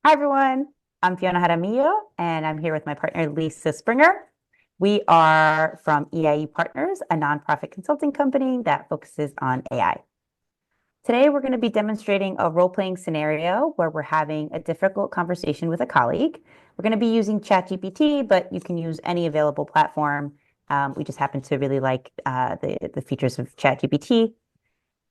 Hi, everyone. I'm Fiona Jaramillo, and I'm here with my partner, Lisa Springer. We are from EIE Partners, a nonprofit consulting company that focuses on AI. Today, we're going to be demonstrating a role-playing scenario where we're having a difficult conversation with a colleague. We're going to be using ChatGPT, but you can use any available platform. We just happen to really like the features of ChatGPT.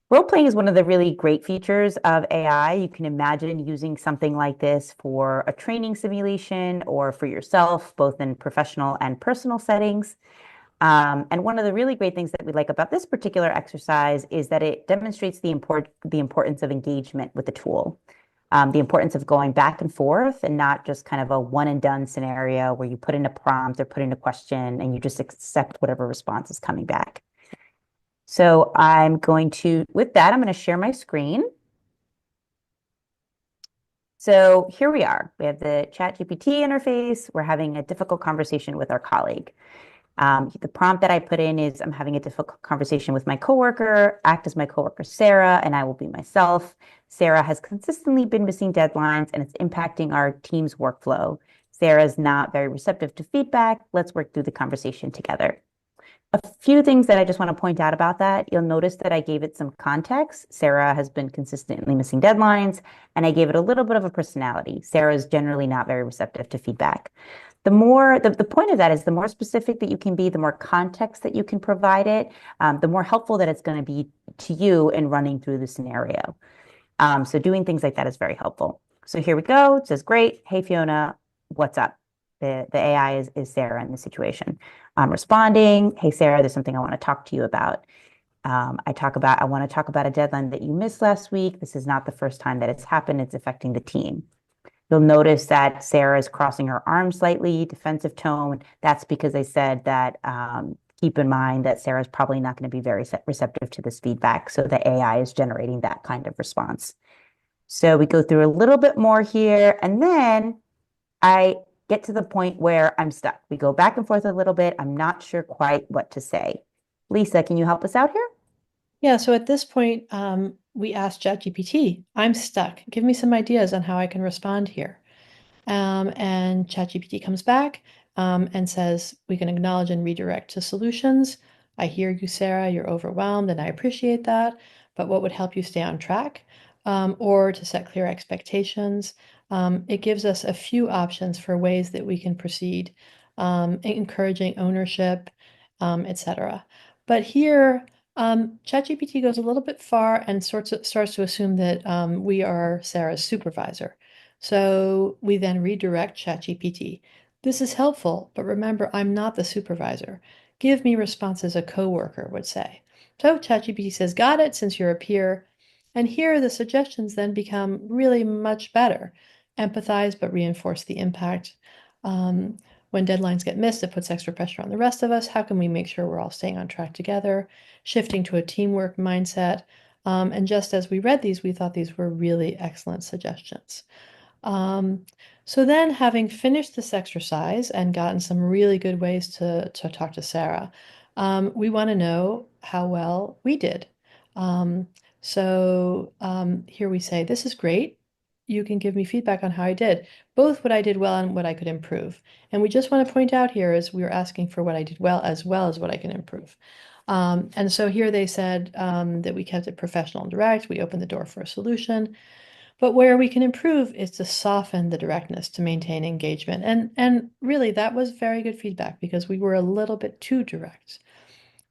Role playing is one of the really great features of AI. You can imagine using something like this for a training simulation or for yourself, both in professional and personal settings. And one of the really great things that we like about this particular exercise is that it demonstrates the importance of engagement with the tool, the importance of going back and forth and not just kind of a one and done scenario where you put in a prompt or put in a question and you just accept whatever response is coming back. So with that, I'm going to share my screen. So here we are. We have the ChatGPT interface. We're having a difficult conversation with our colleague. The prompt that I put in is I'm having a difficult conversation with my coworker. Act as my coworker, Sarah, and I will be myself. Sarah has consistently been missing deadlines, and it's impacting our team's workflow. Sarah's not very receptive to feedback. Let's work through the conversation together. A few things that I just want to point out about that. You'll notice that I gave it some context. Sarah has been consistently missing deadlines, and I gave it a little bit of a personality. Sarah is generally not very receptive to feedback. The point of that is the more specific that you can be, the more context that you can provide it, the more helpful that it's going to be to you in running through the scenario. So doing things like that is very helpful. So here we go. It says, great. Hey, Fiona, what's up? The AI is Sarah in the situation. I'm responding. Hey, Sarah, there's something I want to talk to you about. I want to talk about a deadline that you missed last week. This is not the first time that it's happened. It's affecting the team. You'll notice that Sarah is crossing her arms slightly, defensive tone. That's because I said that keep in mind that Sarah's probably not going to be very receptive to this feedback. So the AI is generating that kind of response. So we go through a little bit more here, and then I get to the point where I'm stuck. We go back and forth a little bit. I'm not sure quite what to say. Lisa, can you help us out here? Yeah, so at this point, we asked ChatGPT, I'm stuck. Give me some ideas on how I can respond here. And ChatGPT comes back and says, we can acknowledge and redirect to solutions. I hear you, Sarah, you're overwhelmed, and I appreciate that. But what would help you stay on track or to set clear expectations? It gives us a few options for ways that we can proceed, encouraging ownership, etc. But here, ChatGPT goes a little bit far and starts to assume that we are Sarah's supervisor. So we then redirect ChatGPT. This is helpful, but remember, I'm not the supervisor. Give me responses a coworker would say. So ChatGPT says, got it, since you're a peer. And here the suggestions then become really much better. Empathize, but reinforce the impact. When deadlines get missed, it puts extra pressure on the rest of us. How can we make sure we're all staying on track together? Shifting to a teamwork mindset. And just as we read these, we thought these were really excellent suggestions. Um, so then, having finished this exercise and gotten some really good ways to talk to Sarah, we want to know how well we did. Here we say, this is great. You can give me feedback on how I did, both what I did well and what I could improve. And we just want to point out here is we were asking for what I did well as what I can improve. And so here they said that we kept it professional and direct. We opened the door for a solution. But where we can improve is to soften the directness to maintain engagement. And really, that was very good feedback because we were a little bit too direct.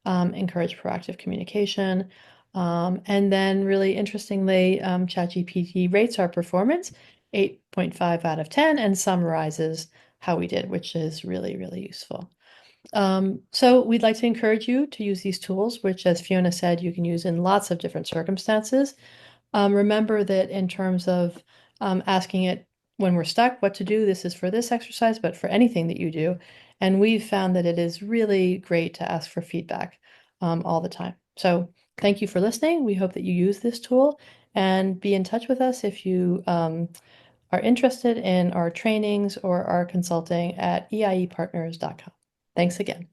Encourage proactive communication. And then, really interestingly, ChatGPT rates our performance 8.5 out of 10 and summarizes how we did, which is really, really useful. So we'd like to encourage you to use these tools, which, as Fiona said, you can use in lots of different circumstances. Remember that in terms of asking it when we're stuck, what to do, this is for this exercise, but for anything that you do. And we've found that it is really great to ask for feedback all the time. So thank you for listening. We hope that you use this tool and be in touch with us if you are interested in our trainings or our consulting at eiepartners.com. Thanks again.